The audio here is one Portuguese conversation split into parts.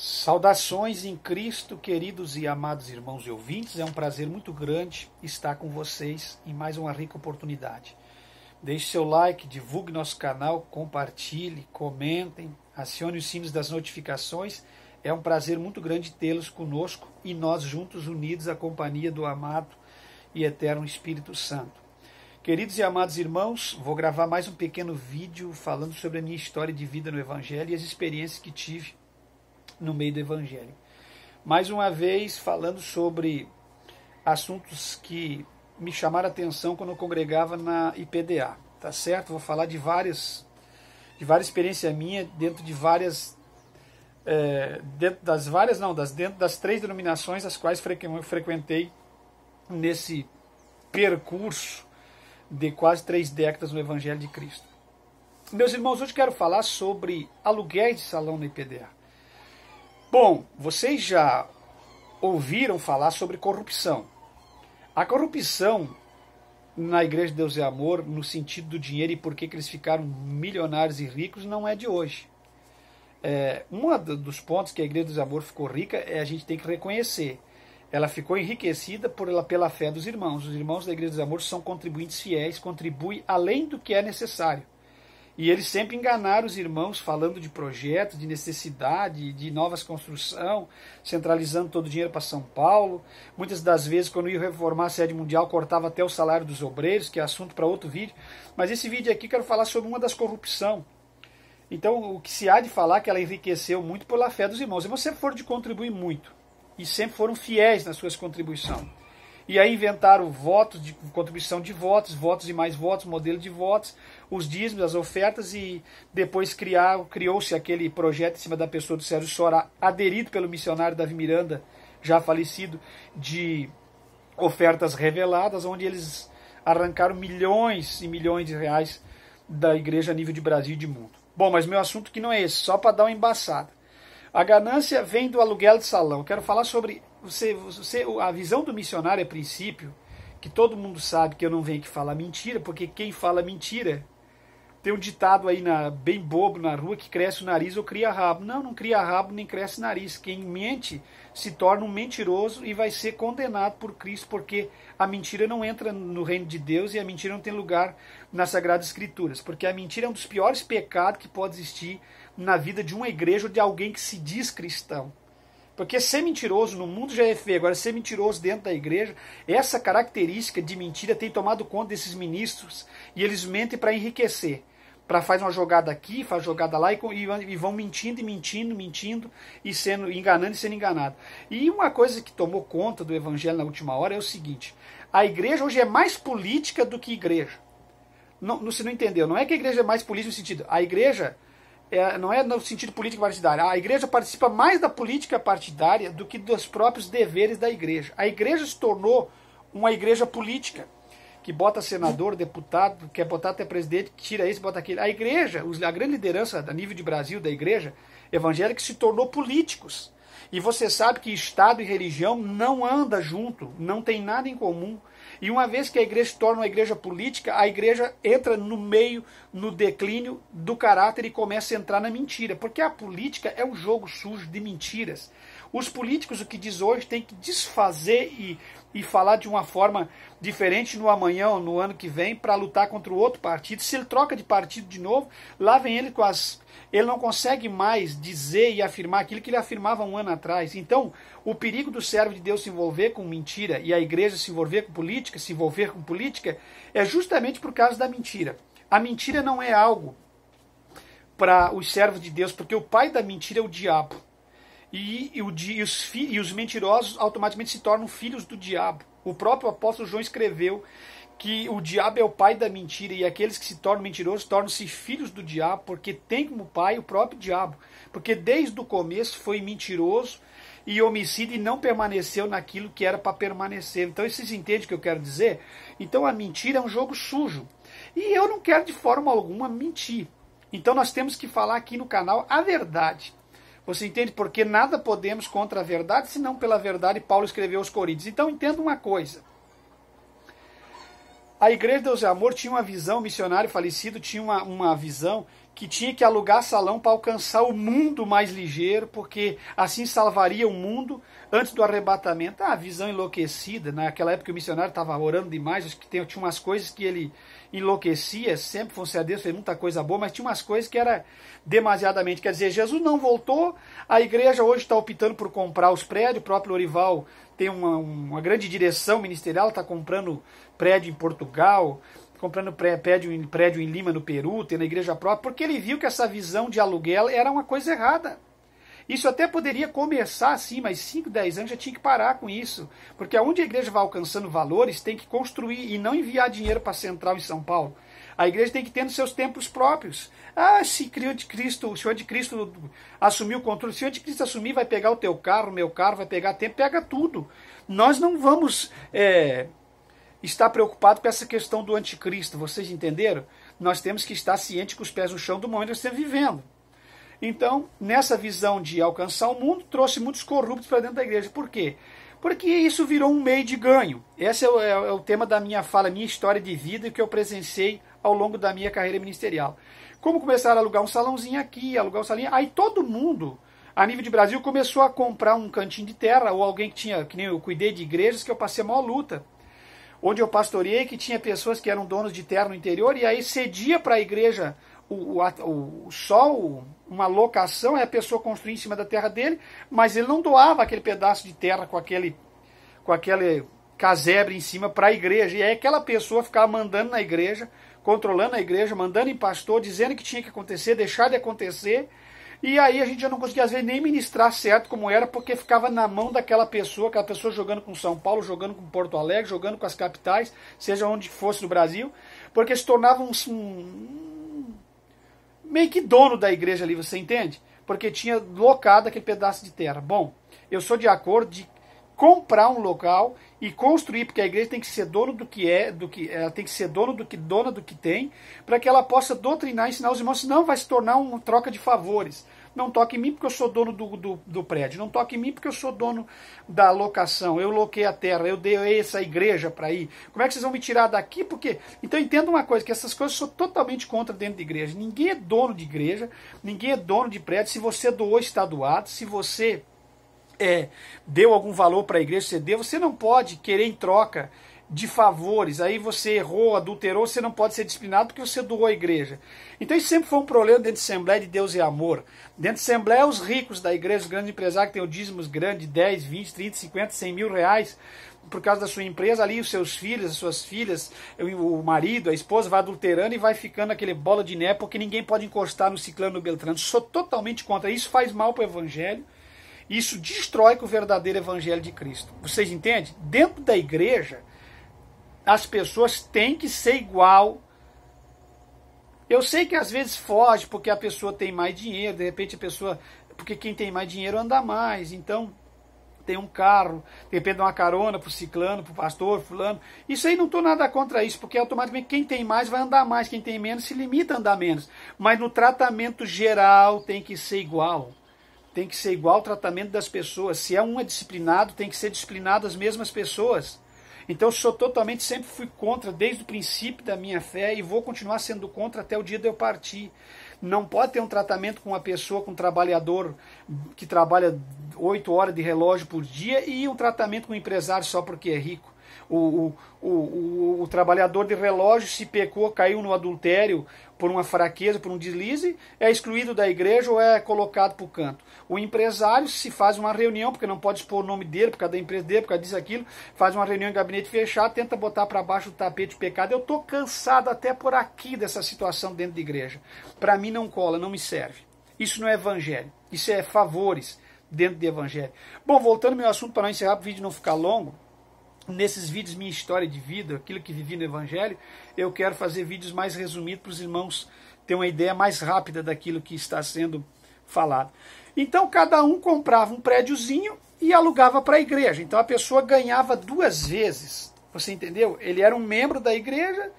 Saudações em Cristo, queridos e amados irmãos e ouvintes. É um prazer muito grande estar com vocês em mais uma rica oportunidade. Deixe seu like, divulgue nosso canal, compartilhe, comentem, acione os sinos das notificações. É um prazer muito grande tê-los conosco e nós juntos unidos à companhia do amado e eterno Espírito Santo. Queridos e amados irmãos, vou gravar mais um pequeno vídeo falando sobre a minha história de vida no Evangelho e as experiências que tive no meio do Evangelho. Mais uma vez falando sobre assuntos que me chamaram a atenção quando eu congregava na IPDA, tá certo? Vou falar de várias experiências minhas dentro das três denominações as quais eu frequentei nesse percurso de quase 3 décadas no Evangelho de Cristo. Meus irmãos, hoje quero falar sobre aluguéis de salão na IPDA. Bom, vocês já ouviram falar sobre corrupção. A corrupção na Igreja de Deus e Amor, no sentido do dinheiro e por que eles ficaram milionários e ricos, não é de hoje. Um dos pontos que a Igreja de Deus e Amor ficou rica a gente tem que reconhecer. Ela ficou enriquecida pela fé dos irmãos. Os irmãos da Igreja de Deus e Amor são contribuintes fiéis, contribuem além do que é necessário. E eles sempre enganaram os irmãos falando de projetos, de necessidade, de novas construções, centralizando todo o dinheiro para São Paulo. Muitas das vezes, quando ia reformar a sede mundial, cortava até o salário dos obreiros, que é assunto para outro vídeo. Mas esse vídeo aqui quero falar sobre uma das corrupções. Então, o que se há de falar é que ela enriqueceu muito pela fé dos irmãos. Os irmãos sempre foram de contribuir muito. E sempre foram fiéis nas suas contribuições. E aí inventaram votos, de contribuição de votos, votos e mais votos, modelo de votos, os dízimos, as ofertas, e depois criou-se aquele projeto em cima da pessoa do Sérgio Sora, aderido pelo missionário Davi Miranda, já falecido, de ofertas reveladas, onde eles arrancaram milhões e milhões de reais da igreja a nível de Brasil e de mundo. Bom, mas meu assunto aqui não é esse, só para dar uma embaçada. A ganância vem do aluguel de salão. Eu quero falar sobre a visão do missionário a princípio, que todo mundo sabe que eu não venho aqui falar mentira, porque quem fala mentira, tem um ditado aí bem bobo na rua, que cresce o nariz ou cria rabo. Não cria rabo nem cresce nariz. Quem mente se torna um mentiroso e vai ser condenado por Cristo, porque a mentira não entra no reino de Deus e a mentira não tem lugar nas Sagradas Escrituras, porque a mentira é um dos piores pecados que pode existir na vida de uma igreja ou de alguém que se diz cristão. Porque ser mentiroso no mundo já é feio, agora ser mentiroso dentro da igreja, essa característica de mentira tem tomado conta desses ministros e eles mentem para enriquecer. Para fazer uma jogada aqui, faz jogada lá e vão mentindo e sendo enganando e sendo enganado. E uma coisa que tomou conta do evangelho na última hora é o seguinte: a igreja hoje é mais política do que igreja. Você não entendeu? Não é que a igreja é mais política no sentido. A igreja não é no sentido político partidário. A igreja participa mais da política partidária do que dos próprios deveres da igreja. A igreja se tornou uma igreja política, que bota senador, deputado, quer botar até presidente, tira esse, bota aquele. A igreja, a grande liderança a nível de Brasil da igreja evangélica se tornou políticos. E você sabe que Estado e religião não andam junto, não tem nada em comum. E uma vez que a igreja se torna uma igreja política, a igreja entra no meio, no declínio do caráter e começa a entrar na mentira. Porque a política é um jogo sujo de mentiras. Os políticos, o que diz hoje, tem que desfazer e falar de uma forma diferente no amanhã ou no ano que vem para lutar contra o outro partido. Se ele troca de partido de novo, lá vem ele com ele não consegue mais dizer e afirmar aquilo que ele afirmava um ano atrás. Então, o perigo do servo de Deus se envolver com mentira e a igreja se envolver com política, é justamente por causa da mentira. A mentira não é algo para os servos de Deus, porque o pai da mentira é o diabo. E os mentirosos automaticamente se tornam filhos do diabo. O próprio apóstolo João escreveu que o diabo é o pai da mentira e aqueles que se tornam mentirosos tornam-se filhos do diabo, porque tem como pai o próprio diabo. Porque desde o começo foi mentiroso e homicida e não permaneceu naquilo que era para permanecer. Então vocês entendem o que eu quero dizer? Então a mentira é um jogo sujo. E eu não quero de forma alguma mentir. Então nós temos que falar aqui no canal a verdade. Você entende? Porque nada podemos contra a verdade, senão pela verdade Paulo escreveu aos Coríntios. Então entenda uma coisa. A Igreja de Deus e Amor tinha uma visão, o missionário falecido tinha uma visão que tinha que alugar salão para alcançar o mundo mais ligeiro, porque assim salvaria o mundo antes do arrebatamento. Ah, visão enlouquecida. Naquela época o missionário estava orando demais, acho que tinha umas coisas que ele enlouquecia, sempre fosse a Deus, fez muita coisa boa, mas tinha umas coisas que era demasiadamente. Quer dizer, Jesus não voltou, a igreja hoje está optando por comprar os prédios, o próprio Lorival tem uma grande direção ministerial, está comprando prédio em Portugal, comprando prédio em Lima, no Peru, tendo a igreja própria, porque ele viu que essa visão de aluguel era uma coisa errada. Isso até poderia começar assim, mas 5, 10 anos já tinha que parar com isso. Porque onde a igreja vai alcançando valores, tem que construir e não enviar dinheiro para a Central em São Paulo. A igreja tem que ter nos seus templos próprios. Ah, se criou de Cristo, o Senhor de Cristo assumiu o controle. Se o Senhor de Cristo assumir, vai pegar o teu carro, o meu carro, vai pegar tempo, pega tudo. Nós não vamos estar preocupados com essa questão do anticristo. Vocês entenderam? Nós temos que estar cientes com os pés no chão do momento que estamos vivendo. Então, nessa visão de alcançar o mundo, trouxe muitos corruptos para dentro da igreja. Por quê? Porque isso virou um meio de ganho. Esse é o tema da minha fala, minha história de vida que eu presenciei ao longo da minha carreira ministerial. Como começaram a alugar um salãozinho aqui, alugar um salãozinho, aí todo mundo, a nível de Brasil, começou a comprar um cantinho de terra, ou alguém que tinha, que nem eu cuidei de igrejas, que eu passei a maior luta. Onde eu pastoreei, que tinha pessoas que eram donos de terra no interior, e aí cedia para a igreja uma locação, é a pessoa construir em cima da terra dele, mas ele não doava aquele pedaço de terra com aquele casebre em cima para a igreja. E aí aquela pessoa ficava mandando na igreja, controlando a igreja, mandando em pastor, dizendo que tinha que acontecer, deixar de acontecer. E aí a gente já não conseguia, às vezes, nem ministrar certo como era, porque ficava na mão daquela pessoa, aquela pessoa jogando com São Paulo, jogando com Porto Alegre, jogando com as capitais, seja onde fosse no Brasil, porque se tornava meio que dono da igreja ali, você entende? Porque tinha locado aquele pedaço de terra. Bom, eu sou de acordo de comprar um local e construir, porque a igreja tem que ser dono ela tem que ser dona do que tem, para que ela possa doutrinar e ensinar os irmãos, senão vai se tornar uma troca de favores. Não toque em mim porque eu sou dono do prédio, não toque em mim porque eu sou dono da locação, eu loquei a terra, eu dei essa igreja para ir. Como é que vocês vão me tirar daqui? Porque então entenda uma coisa, que essas coisas eu sou totalmente contra dentro de igreja. Ninguém é dono de igreja, ninguém é dono de prédio. Se você doou, está doado. Se você deu algum valor para a igreja, você não pode querer em troca de favores, aí você errou, adulterou, você não pode ser disciplinado porque você doou a igreja. Então isso sempre foi um problema dentro de Assembleia de Deus e Amor. Dentro de Assembleia, os ricos da igreja, os grandes empresários que têm o dízimos grandes, 10, 20, 30, 50, 100 mil reais, por causa da sua empresa, ali os seus filhos, as suas filhas, o marido, a esposa, vai adulterando e vai ficando aquele bola de neve, porque ninguém pode encostar no ciclano, no beltrano. Sou totalmente contra. Isso faz mal para o evangelho. Isso destrói com o verdadeiro evangelho de Cristo. Vocês entendem? Dentro da igreja, as pessoas têm que ser igual. Eu sei que às vezes foge porque a pessoa tem mais dinheiro, de repente a pessoa, porque quem tem mais dinheiro anda mais, então tem um carro, de repente dá uma carona pro ciclano, pro pastor, fulano. Isso aí não estou nada contra isso, porque automaticamente quem tem mais vai andar mais, quem tem menos se limita a andar menos. Mas no tratamento geral tem que ser igual. Tem que ser igual o tratamento das pessoas. Se é um é disciplinado, tem que ser disciplinado as mesmas pessoas. Então eu sou totalmente, sempre fui contra, desde o princípio da minha fé, e vou continuar sendo contra até o dia de eu partir. Não pode ter um tratamento com uma pessoa, com um trabalhador que trabalha 8 horas de relógio por dia, e um tratamento com um empresário só porque é rico. O trabalhador de relógio, se pecou, caiu no adultério por uma fraqueza, por um deslize, é excluído da igreja ou é colocado para o canto. O empresário, se faz uma reunião, porque não pode expor o nome dele, por causa da empresa dele, por causa disso, aquilo, faz uma reunião em gabinete fechado, tenta botar para baixo o tapete de pecado. Eu estou cansado até por aqui dessa situação dentro da igreja. Para mim não cola, não me serve. Isso não é evangelho, isso é favores dentro do evangelho. Bom, voltando ao meu assunto, para não encerrar, para o vídeo não ficar longo, nesses vídeos, minha história de vida, aquilo que vivi no Evangelho, eu quero fazer vídeos mais resumidos para os irmãos terem uma ideia mais rápida daquilo que está sendo falado. Então, cada um comprava um prédiozinho e alugava para a igreja. Então, a pessoa ganhava 2 vezes. Você entendeu? Ele era um membro da igreja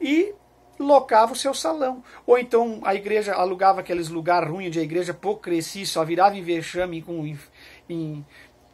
e locava o seu salão. Ou então, a igreja alugava aqueles lugares ruins onde a igreja pouco crescia, só virava em vexame,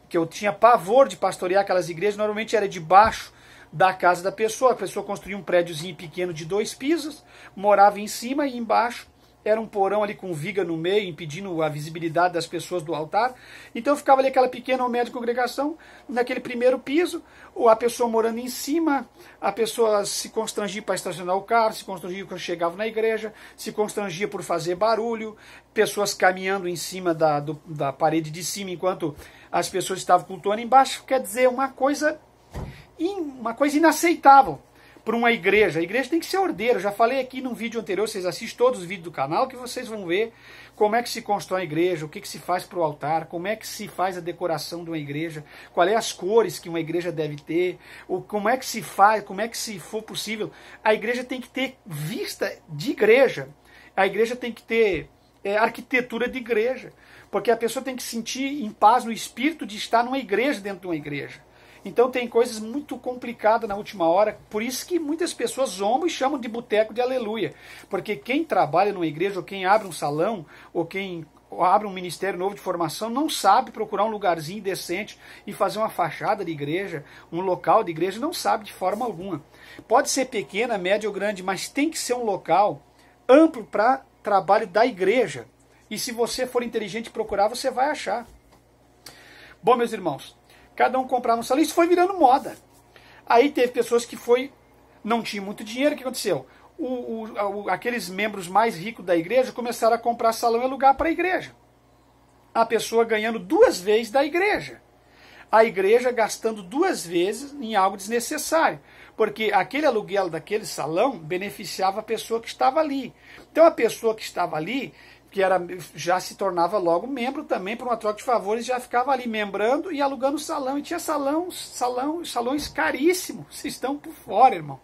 que eu tinha pavor de pastorear aquelas igrejas, normalmente era debaixo da casa da pessoa. A pessoa construía um prédiozinho pequeno de 2 pisos, morava em cima e embaixo era um porão ali com viga no meio, impedindo a visibilidade das pessoas do altar. Então ficava ali aquela pequena ou média congregação, naquele primeiro piso, ou a pessoa morando em cima, a pessoa se constrangia para estacionar o carro, se constrangia quando chegava na igreja, se constrangia por fazer barulho, pessoas caminhando em cima da parede de cima enquanto as pessoas estavam cultuando embaixo. Quer dizer, uma coisa inaceitável para uma igreja. A igreja tem que ser ordeira. Eu já falei aqui num vídeo anterior, vocês assistem todos os vídeos do canal, que vocês vão ver como é que se constrói a igreja, o que se faz para o altar, como é que se faz a decoração de uma igreja, quais as cores que uma igreja deve ter, como é que se faz, como é que, se for possível, a igreja tem que ter vista de igreja. A igreja tem que ter arquitetura de igreja, porque a pessoa tem que sentir em paz no espírito de estar numa igreja dentro de uma igreja. Então tem coisas muito complicadas na última hora, por isso que muitas pessoas zombam e chamam de boteco de aleluia. Porque quem trabalha numa igreja, ou quem abre um salão, ou quem abre um ministério novo de formação, não sabe procurar um lugarzinho decente e fazer uma fachada de igreja, um local de igreja, não sabe de forma alguma. Pode ser pequena, média ou grande, mas tem que ser um local amplo para trabalho da igreja. E se você for inteligente procurar, você vai achar. Bom, meus irmãos, cada um comprava um salão, isso foi virando moda. Aí teve pessoas que não tinham muito dinheiro, o que aconteceu? Aqueles membros mais ricos da igreja começaram a comprar salão e alugar para a igreja. A pessoa ganhando 2 vezes da igreja. A igreja gastando 2 vezes em algo desnecessário. Porque aquele aluguel daquele salão beneficiava a pessoa que estava ali. Então a pessoa que estava ali, já se tornava logo membro também, por uma troca de favores, já ficava ali membrando e alugando salão. E tinha salões caríssimos. Vocês estão por fora, irmão.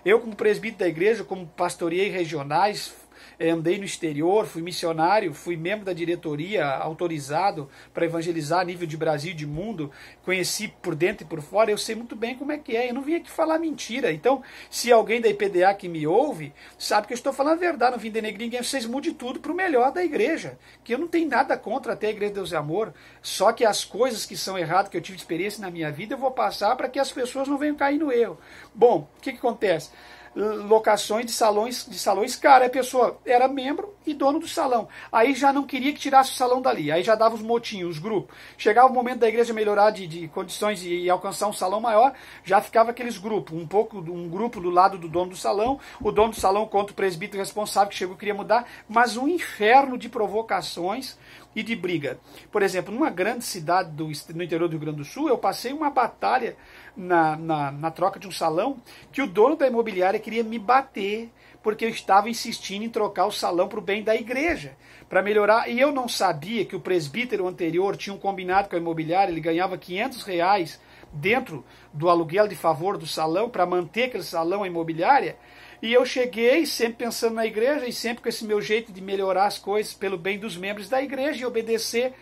Eu, como presbítero da igreja, como pastoreei regionais, andei no exterior, fui missionário, fui membro da diretoria, autorizado para evangelizar a nível de Brasil e de mundo, conheci por dentro e por fora, eu sei muito bem como é que é, eu não vim aqui falar mentira. Então, se alguém da IPDA que me ouve, sabe que eu estou falando a verdade, não vim denegrir ninguém, vocês mudem tudo para o melhor da igreja, que eu não tenho nada contra até a Igreja de Deus e Amor, só que as coisas que são erradas, que eu tive experiência na minha vida, eu vou passar para que as pessoas não venham cair no erro. Bom, o que acontece? Locações de salões caros. A pessoa era membro e dono do salão. Aí já não queria que tirasse o salão dali. Aí já dava os motinhos, os grupos. Chegava o momento da igreja melhorar de condições e alcançar um salão maior, já ficava aqueles grupos. Um grupo do lado do dono do salão, o dono do salão contra o presbítero responsável que chegou e queria mudar, mas um inferno de provocações e de briga. Por exemplo, numa grande cidade no interior do Rio Grande do Sul, eu passei uma batalha na troca de um salão, que o dono da imobiliária queria me bater, porque eu estava insistindo em trocar o salão para o bem da igreja, para melhorar, e eu não sabia que o presbítero anterior tinha um combinado com a imobiliária, ele ganhava R$500 dentro do aluguel de favor do salão, para manter aquele salão, a imobiliária, e eu cheguei sempre pensando na igreja, e sempre com esse meu jeito de melhorar as coisas pelo bem dos membros da igreja, e obedecer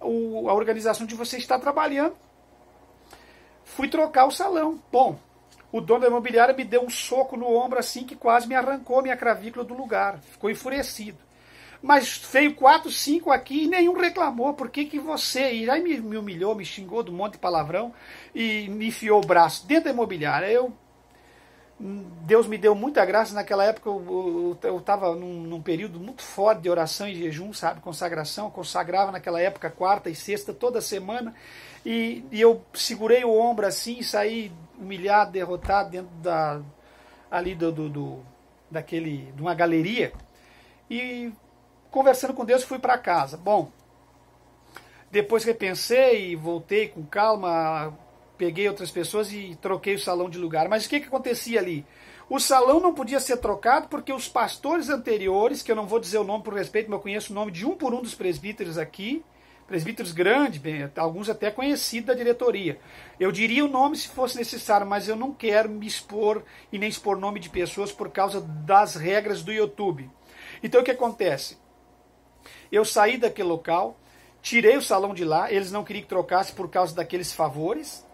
a organização de você estar trabalhando. Fui trocar o salão. Bom, o dono da imobiliária me deu um soco no ombro assim que quase me arrancou minha clavícula do lugar. Ficou enfurecido. Mas veio 4, 5 aqui e nenhum reclamou. Por que você... E aí me humilhou, me xingou de um monte de palavrão e me enfiou o braço dentro da imobiliária. Deus me deu muita graça. Naquela época eu estava num período muito forte de oração e jejum, sabe? Consagração. Consagrava naquela época quarta e sexta toda semana. E eu segurei o ombro assim e saí humilhado, derrotado dentro de uma galeria. E conversando com Deus fui para casa. Bom, depois repensei e voltei com calma, peguei outras pessoas e troquei o salão de lugar. Mas o que acontecia ali? O salão não podia ser trocado porque os pastores anteriores, que eu não vou dizer o nome por respeito, mas eu conheço o nome de um por um dos presbíteros aqui, presbíteros grandes, alguns até conhecidos da diretoria. Eu diria o nome se fosse necessário, mas eu não quero me expor e nem expor nome de pessoas por causa das regras do YouTube. Então o que acontece? Eu saí daquele local, tirei o salão de lá, eles não queriam que trocasse por causa daqueles favores.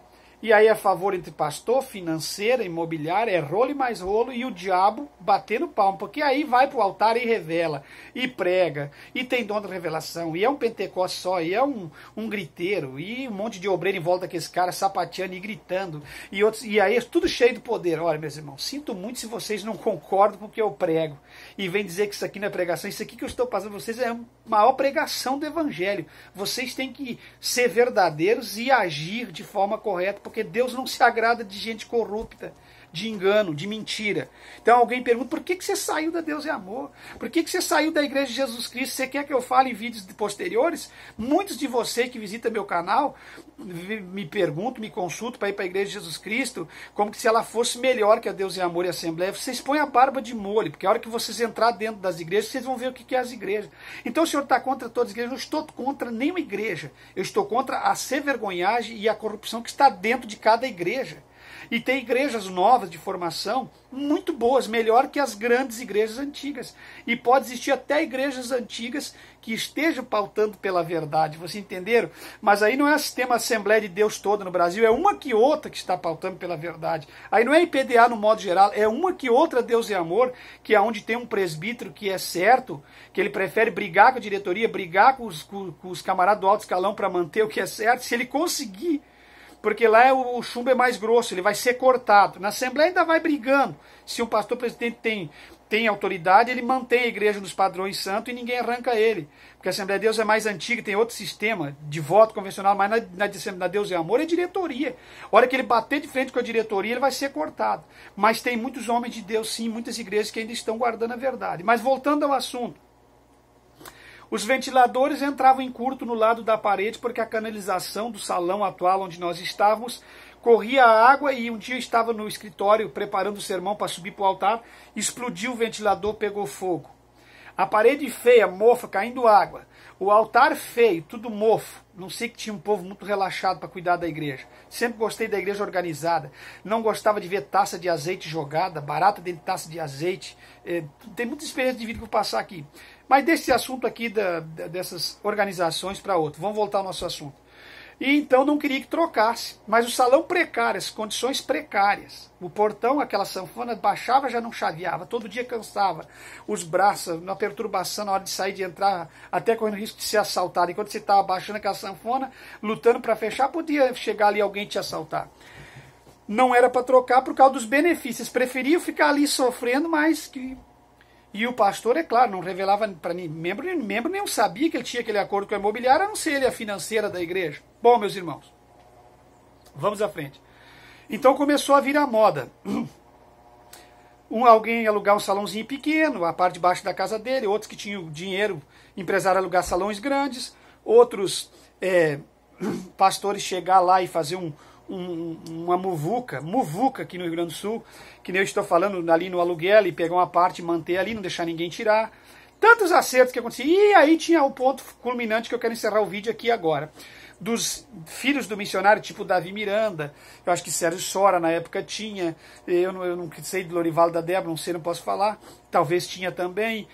E aí é favor entre pastor, financeira, imobiliária, é rolo e mais rolo, e o diabo batendo palmo, porque aí vai pro altar e revela, e prega, e tem dom da revelação, e é um pentecoste só, e é um griteiro, e um monte de obreiro em volta daqueles caras sapateando e gritando, e aí é tudo cheio do poder. Olha, meus irmãos, sinto muito se vocês não concordam com o que eu prego, e vem dizer que isso aqui não é pregação, isso aqui que eu estou passando para vocês é a maior pregação do evangelho. Vocês têm que ser verdadeiros e agir de forma correta, porque Deus não se agrada de gente corrupta, de engano, de mentira. Então alguém pergunta, por que você saiu da Deus é Amor? Por que você saiu da Igreja de Jesus Cristo? Você quer que eu fale em vídeos posteriores? Muitos de vocês que visitam meu canal me perguntam, me consultam para ir para a Igreja de Jesus Cristo, como que se ela fosse melhor que a Deus é Amor e a Assembleia. Vocês põem a barba de molho, porque a hora que vocês entrar dentro das igrejas, vocês vão ver o que é as igrejas. Então o senhor está contra todas as igrejas? Eu não estou contra nenhuma igreja. Eu estou contra a servergonhagem e a corrupção que está dentro de cada igreja. E tem igrejas novas de formação muito boas, melhor que as grandes igrejas antigas. E pode existir até igrejas antigas que estejam pautando pela verdade, vocês entenderam? Mas aí não é o sistema Assembleia de Deus toda no Brasil, é uma que outra que está pautando pela verdade. Aí não é IPDA no modo geral, é uma que outra Deus e Amor, que é onde tem um presbítero que é certo, que ele prefere brigar com a diretoria, brigar com os camaradas do alto escalão para manter o que é certo, se ele conseguir. Porque lá o chumbo é mais grosso, ele vai ser cortado. Na Assembleia ainda vai brigando. Se um pastor presidente tem autoridade, ele mantém a igreja nos padrões santos e ninguém arranca ele. Porque a Assembleia de Deus é mais antiga, tem outro sistema de voto convencional, mas na Deus é Amor é diretoria. A hora que ele bater de frente com a diretoria, ele vai ser cortado. Mas tem muitos homens de Deus, sim, muitas igrejas que ainda estão guardando a verdade. Mas voltando ao assunto. Os ventiladores entravam em curto no lado da parede porque a canalização do salão atual onde nós estávamos corria a água e um dia eu estava no escritório preparando o sermão para subir para o altar, explodiu o ventilador, pegou fogo. A parede feia, mofa, caindo água. O altar feio, tudo mofo. Não sei que tinha um povo muito relaxado para cuidar da igreja. Sempre gostei da igreja organizada. Não gostava de ver taça de azeite jogada, barata dentro de taça de azeite. Tem muita experiência de vida que eu vou passar aqui. Mas desse assunto aqui, dessas organizações para outro. Vamos voltar ao nosso assunto. E então não queria que trocasse. Mas o salão precário, as condições precárias. O portão, aquela sanfona, baixava, já não chaveava. Todo dia cansava. Os braços, na perturbação, na hora de sair, de entrar, até correndo risco de ser assaltado. Enquanto você estava baixando aquela sanfona, lutando para fechar, podia chegar ali alguém te assaltar. Não era para trocar por causa dos benefícios. Preferiam ficar ali sofrendo, mas que... E o pastor, é claro, não revelava para membro nenhum sabia que ele tinha aquele acordo com a imobiliária, a não ser ele a financeira da igreja. Bom, meus irmãos, vamos à frente. Então começou a vir a moda. Alguém alugar um salãozinho pequeno, a parte de baixo da casa dele, outros que tinham dinheiro, empresário alugar salões grandes, outros pastores chegar lá e fazer uma muvuca aqui no Rio Grande do Sul, que nem eu estou falando ali no aluguel, e pegar uma parte e manter ali, não deixar ninguém tirar. Tantos acertos que aconteciam. E aí tinha o ponto culminante que eu quero encerrar o vídeo aqui agora. Dos filhos do missionário, tipo Davi Miranda, eu acho que Sérgio Sora na época tinha, eu não sei de Lorival da Débora, não sei, não posso falar, talvez tinha também,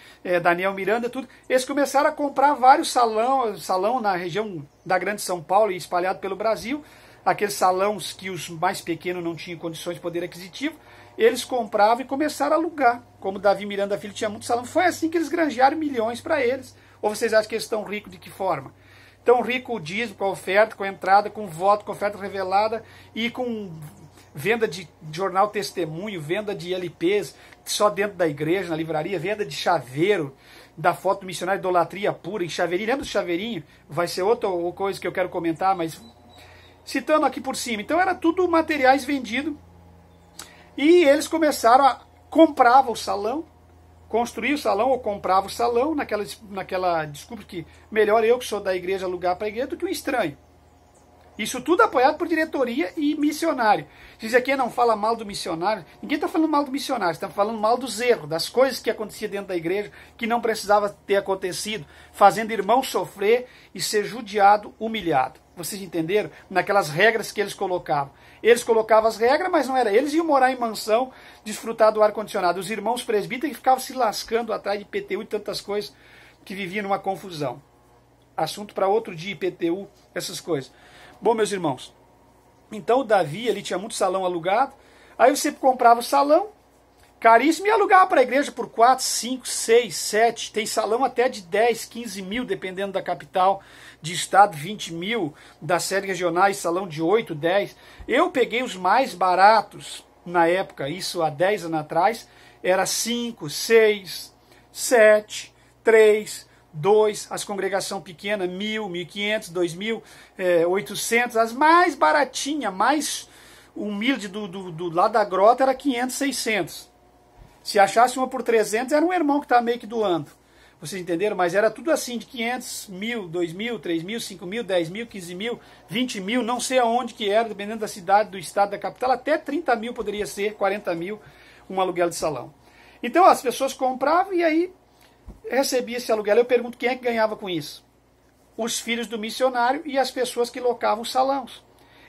Daniel Miranda, tudo. Eles começaram a comprar vários salão na região da Grande São Paulo e espalhado pelo Brasil, aqueles salões que os mais pequenos não tinham condições de poder aquisitivo, eles compravam e começaram a alugar. Como Davi Miranda Filho tinha muitos salões, foi assim que eles granjearam milhões para eles. Ou vocês acham que eles estão ricos de que forma? Tão rico o dízimo, com a oferta, com a entrada, com o voto, com a oferta revelada e com venda de jornal testemunho, venda de LPs só dentro da igreja, na livraria, venda de chaveiro, da foto do missionário, idolatria pura, em chaveirinho. Lembra do chaveirinho? Vai ser outra coisa que eu quero comentar, mas citando aqui por cima. Então era tudo materiais vendidos e eles começaram a comprar o salão, construir o salão ou comprava o salão, naquela desculpa que melhor eu que sou da igreja alugar para a igreja do que um estranho. Isso tudo apoiado por diretoria e missionário. Diz aqui não fala mal do missionário. Ninguém está falando mal do missionário, está falando mal dos erros, das coisas que aconteciam dentro da igreja que não precisava ter acontecido, fazendo irmão sofrer e ser judiado, humilhado. Vocês entenderam? Naquelas regras que eles colocavam. Eles colocavam as regras, mas não era. Eles iam morar em mansão, desfrutar do ar-condicionado. Os irmãos presbíteros ficavam se lascando atrás de IPTU e tantas coisas que viviam numa confusão. Assunto para outro dia, IPTU, essas coisas. Bom, meus irmãos, Então o Davi, ali tinha muito salão alugado. Aí você comprava o salão, caríssimo, e alugava para a igreja por 4, 5, 6, 7. Tem salão até de 10, 15 mil, dependendo da capital, de estado, 20 mil, das séries regionais, salão de 8, 10. Eu peguei os mais baratos na época, isso há 10 anos atrás, era 5, 6, 7, 3, 2, as congregação pequena, 1.000, 1.500, 2.000, 800, as mais baratinhas, mais humilde do lado da grota era 500, 600. Se achasse uma por 300, era um irmão que estava meio que doando. Vocês entenderam? Mas era tudo assim, de 500, 1.000, 2.000, 3.000, 5.000, 10.000, 15.000, 20.000, não sei aonde que era, dependendo da cidade, do estado, da capital, até 30 mil poderia ser, 40 mil, um aluguel de salão. Então as pessoas compravam e aí recebia esse aluguel. Eu pergunto quem é que ganhava com isso? Os filhos do missionário e as pessoas que locavam os salões.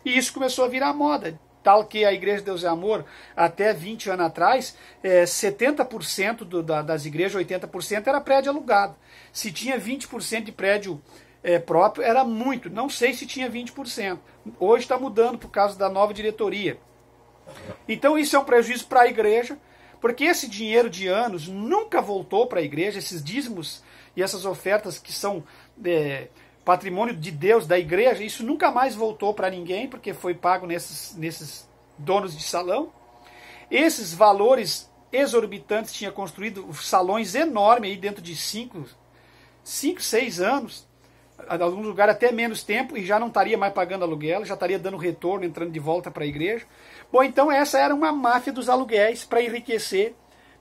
E isso começou a virar moda. Tal que a Igreja de Deus é Amor, até 20 anos atrás, 70% das igrejas, 80% era prédio alugado. Se tinha 20% de prédio próprio, era muito. Não sei se tinha 20%. Hoje está mudando por causa da nova diretoria. Então isso é um prejuízo para a igreja, porque esse dinheiro de anos nunca voltou para a igreja, esses dízimos e essas ofertas que são patrimônio de Deus, da igreja, isso nunca mais voltou para ninguém, porque foi pago nesses donos de salão. Esses valores exorbitantes tinham construído salões enormes aí dentro de 5, 6 anos, em alguns lugares até menos tempo, e já não estaria mais pagando aluguel, já estaria dando retorno, entrando de volta para a igreja. Bom, então essa era uma máfia dos aluguéis para enriquecer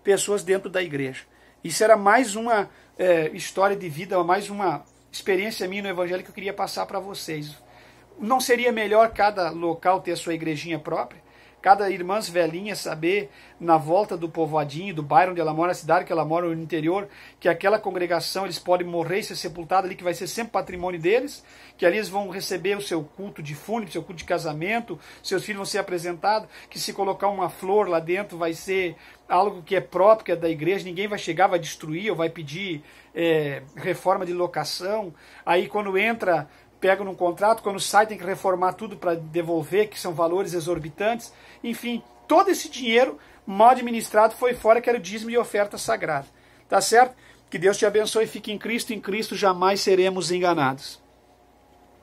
pessoas dentro da igreja. Isso era mais uma história de vida, mais uma experiência minha no Evangelho que eu queria passar para vocês. Não seria melhor cada local ter a sua igrejinha própria? Cada irmãs velhinha saber, na volta do povoadinho, do bairro onde ela mora, na cidade que ela mora, no interior, que aquela congregação eles podem morrer e ser sepultados ali, que vai ser sempre patrimônio deles, que ali eles vão receber o seu culto de fúnebre, seu culto de casamento, seus filhos vão ser apresentados, que se colocar uma flor lá dentro vai ser algo que é próprio, que é da igreja, ninguém vai chegar, vai destruir ou vai pedir reforma de locação. Aí quando entra, pega num contrato, quando sai tem que reformar tudo para devolver, que são valores exorbitantes. Enfim, todo esse dinheiro mal administrado foi fora, que era o dízimo e oferta sagrada. Tá certo? Que Deus te abençoe, fique em Cristo jamais seremos enganados.